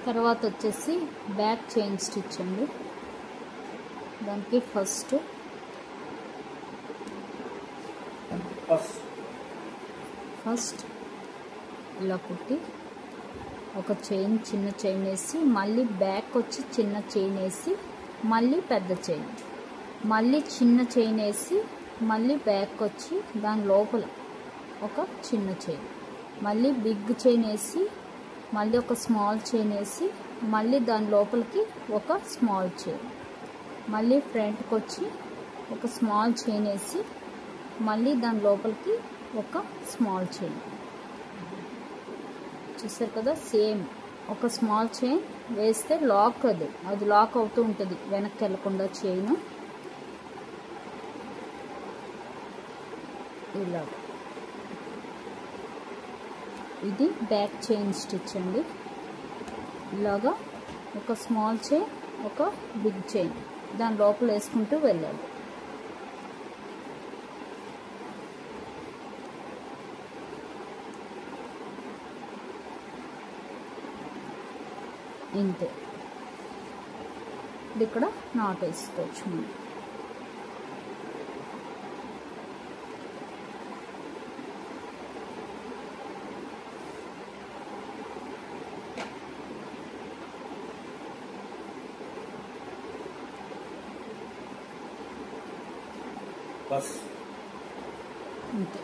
తర్వాత వచ్చేసి back chain stitch అండి. దానికి ఫస్ట్ ఇలా కుట్టి ఒక చైన్, చిన్న చైన్ వేసి మళ్ళీ బ్యాక్ వచ్చి చిన్న చైన్ వేసి మళ్ళీ పెద్ద చైన్, మళ్ళీ చిన్న చైన్ వేసి మళ్ళీ బ్యాక్ వచ్చి దాని లోపల ఒక చిన్న చైన్, మళ్ళీ బిగ్ చైన్ వేసి మళ్ళీ ఒక స్మాల్ చైన్ వేసి మళ్ళీ దాని లోపలికి ఒక స్మాల్ చైన్, మళ్ళీ ఫ్రంట్కి వచ్చి ఒక స్మాల్ చైన్ వేసి మళ్ళీ దాని లోపలికి ఒక స్మాల్ చైన్. చూసారు కదా, సేమ్ ఒక స్మాల్ చైన్ వేస్తే లాక్, అది లాక్ అవుతూ ఉంటుంది వెనక్కి వెళ్ళకుండా చైన్. ఇలా ఇది బ్యాక్ చైన్ స్టిచ్ అండి. ఇలాగా ఒక స్మాల్ చైన్, ఒక బిగ్ చైన్ దాని లోపల వేసుకుంటూ వెళ్ళాలి. ఇంతే. ఇక్కడ నాట్ వేసుకోవచ్చు మనం. బస్ అంతే.